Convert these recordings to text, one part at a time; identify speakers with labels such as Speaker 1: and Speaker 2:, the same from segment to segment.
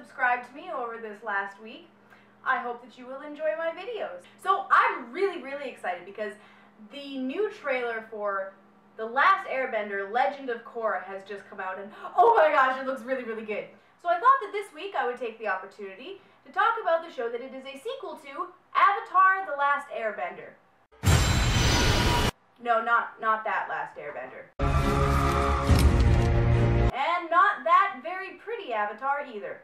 Speaker 1: subscribed to me over this last week. I hope that you will enjoy my videos. So I'm really excited because the new trailer for The Last Airbender, Legend of Korra has just come out and oh my gosh, it looks really good. So I thought that this week I would take the opportunity to talk about the show that it is a sequel to, Avatar: The Last Airbender. No, not that Last Airbender. And not that very pretty Avatar either.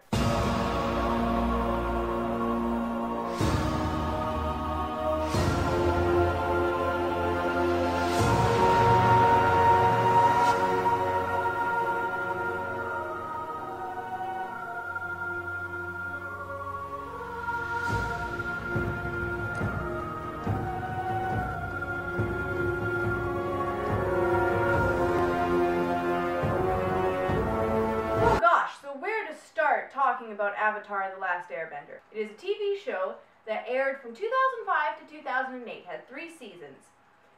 Speaker 1: Talking about Avatar: The Last Airbender. It is a TV show that aired from 2005 to 2008, had 3 seasons,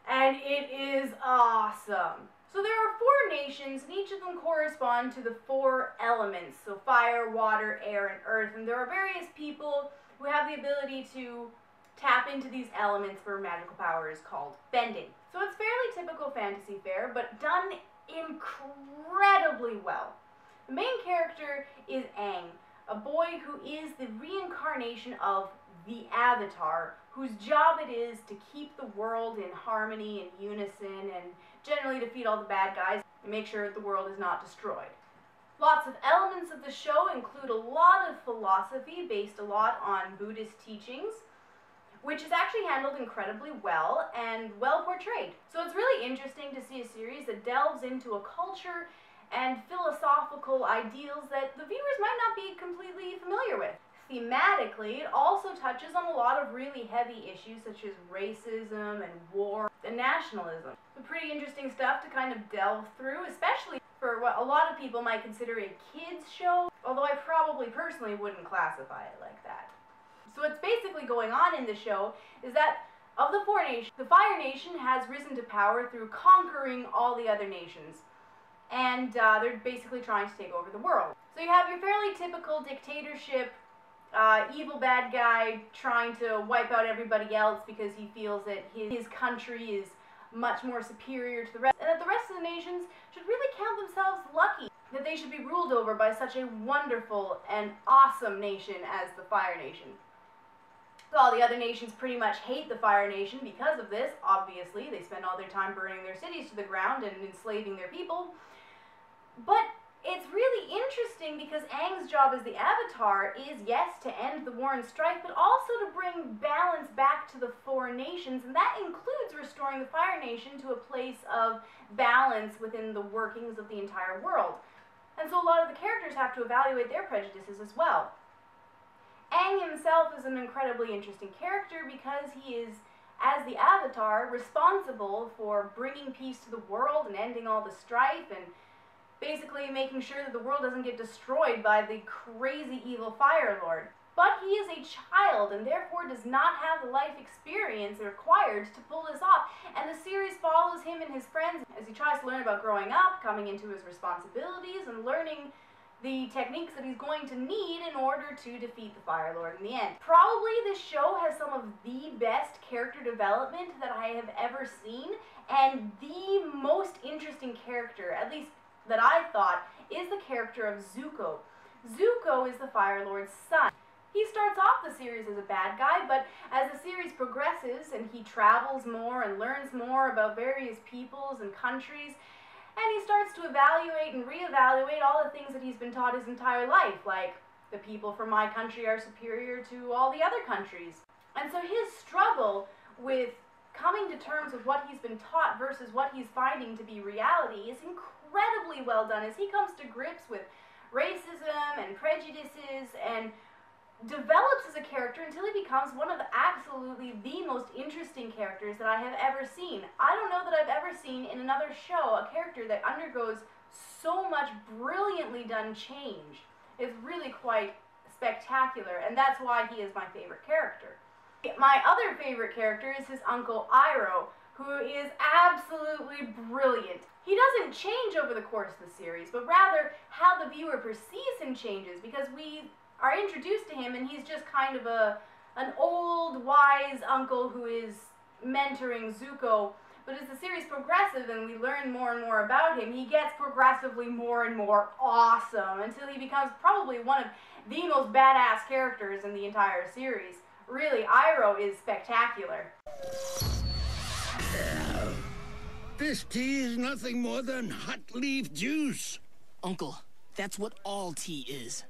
Speaker 1: and it is awesome. So there are 4 nations, and each of them correspond to the 4 elements, so fire, water, air, and earth, and there are various people who have the ability to tap into these elements for magical powers called bending. So it's fairly typical fantasy fare, but done incredibly well. The main character is Aang, a boy who is the reincarnation of the Avatar, whose job it is to keep the world in harmony and unison and generally defeat all the bad guys and make sure the world is not destroyed. Lots of elements of the show include a lot of philosophy based a lot on Buddhist teachings, which is actually handled incredibly well and well portrayed. So it's really interesting to see a series that delves into a culture and philosophical ideals that the viewers might not be completely familiar with. Thematically, it also touches on a lot of really heavy issues such as racism and war and nationalism. So pretty interesting stuff to kind of delve through, especially for what a lot of people might consider a kids show, although I probably personally wouldn't classify it like that. So what's basically going on in the show is that of the 4 nations, the Fire Nation has risen to power through conquering all the other nations. And they're basically trying to take over the world. So you have your fairly typical dictatorship, evil bad guy trying to wipe out everybody else because he feels that his country is much more superior to the rest, and that the rest of the nations should really count themselves lucky that they should be ruled over by such a wonderful and awesome nation as the Fire Nation. So all the other nations pretty much hate the Fire Nation because of this, obviously. They spend all their time burning their cities to the ground and enslaving their people. But it's really interesting because Aang's job as the Avatar is, yes, to end the war and strife, but also to bring balance back to the 4 nations, and that includes restoring the Fire Nation to a place of balance within the workings of the entire world. And so a lot of the characters have to evaluate their prejudices as well. Aang himself is an incredibly interesting character because he is, as the Avatar, responsible for bringing peace to the world and ending all the strife and basically making sure that the world doesn't get destroyed by the crazy evil Fire Lord. But he is a child and therefore does not have the life experience required to pull this off, and the series follows him and his friends as he tries to learn about growing up, coming into his responsibilities, and learning the techniques that he's going to need in order to defeat the Fire Lord in the end. Probably this show has some of the best character development that I have ever seen, and the most interesting character, at least that I thought, is the character of Zuko. Zuko is the Fire Lord's son. He starts off the series as a bad guy, but as the series progresses and he travels more and learns more about various peoples and countries, and he starts to evaluate and reevaluate all the things that he's been taught his entire life, like the people from my country are superior to all the other countries. And so his struggle with coming to terms with what he's been taught versus what he's finding to be reality is incredibly well done as he comes to grips with racism and prejudices and develops as a character until he becomes one of the absolutely the most interesting characters that I have ever seen. I don't know that I've ever seen in another show a character that undergoes so much brilliantly done change. It's really quite spectacular, and that's why he is my favorite character. My other favorite character is his uncle Iroh, who is absolutely brilliant. He doesn't change over the course of the series, but rather how the viewer perceives him changes, because we are introduced to him, and he's just kind of an old, wise uncle who is mentoring Zuko. But as the series progresses and we learn more and more about him, he gets progressively more and more awesome until he becomes probably one of the most badass characters in the entire series. Really, Iroh is spectacular.
Speaker 2: This tea is nothing more than hot leaf juice.
Speaker 3: Uncle, that's what all tea is.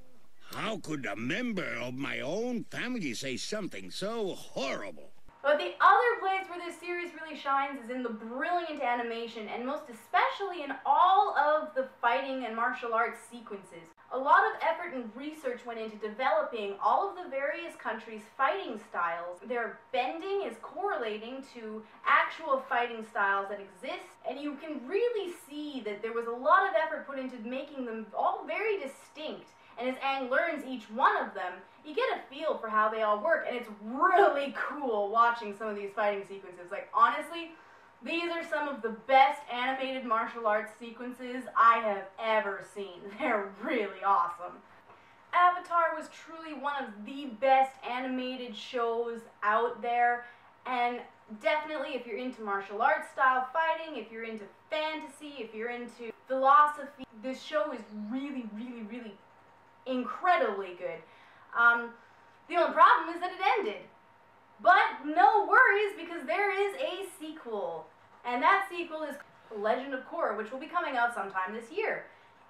Speaker 2: How could a member of my own family say something so horrible?
Speaker 1: But the other place where this series really shines is in the brilliant animation, and most especially in all of the fighting and martial arts sequences. A lot of effort and research went into developing all of the various countries' fighting styles. Their bending is correlating to actual fighting styles that exist, and you can really see that there was a lot of effort put into making them all very distinct. And as Aang learns each one of them, you get a feel for how they all work, and it's really cool watching some of these fighting sequences. Like, honestly, these are some of the best animated martial arts sequences I have ever seen. They're really awesome. Avatar was truly one of the best animated shows out there, and definitely if you're into martial arts style fighting, if you're into fantasy, if you're into philosophy, this show is really, really, really incredibly good. The only problem is that it ended. But no worries, because there is a sequel. And that sequel is Legend of Korra, which will be coming out sometime this year.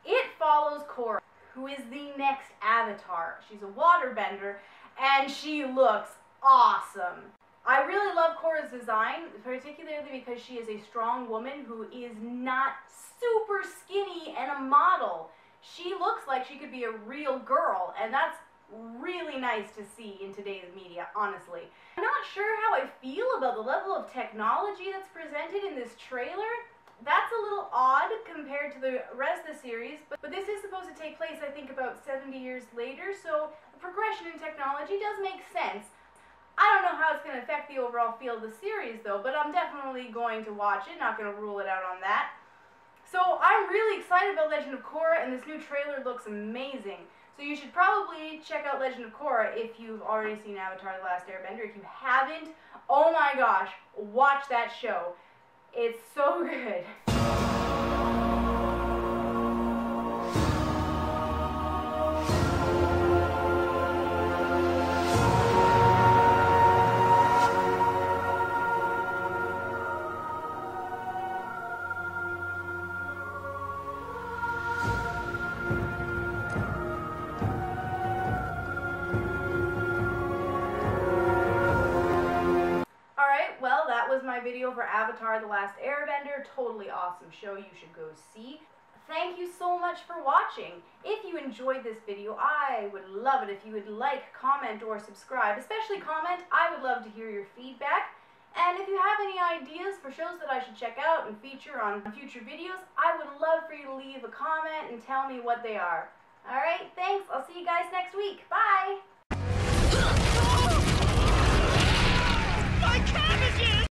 Speaker 1: It follows Korra, who is the next Avatar. She's a waterbender, and she looks awesome. I really love Korra's design, particularly because she is a strong woman who is not super skinny and a model. She looks like she could be a real girl, and that's really nice to see in today's media, honestly. I'm not sure how I feel about the level of technology that's presented in this trailer. That's a little odd compared to the rest of the series, but this is supposed to take place, I think, about 70 years later, so the progression in technology does make sense. I don't know how it's going to affect the overall feel of the series, though, but I'm definitely going to watch it, not going to rule it out on that. So I'm really excited about Legend of Korra, and this new trailer looks amazing. So you should probably check out Legend of Korra if you've already seen Avatar: The Last Airbender. If you haven't, oh my gosh, watch that show. It's so good. Well, that was my video for Avatar: The Last Airbender. Totally awesome show you should go see. Thank you so much for watching. If you enjoyed this video, I would love it if you would like, comment, or subscribe. Especially comment. I would love to hear your feedback. And if you have any ideas for shows that I should check out and feature on future videos, I would love for you to leave a comment and tell me what they are. Alright, thanks. I'll see you guys next week. Bye!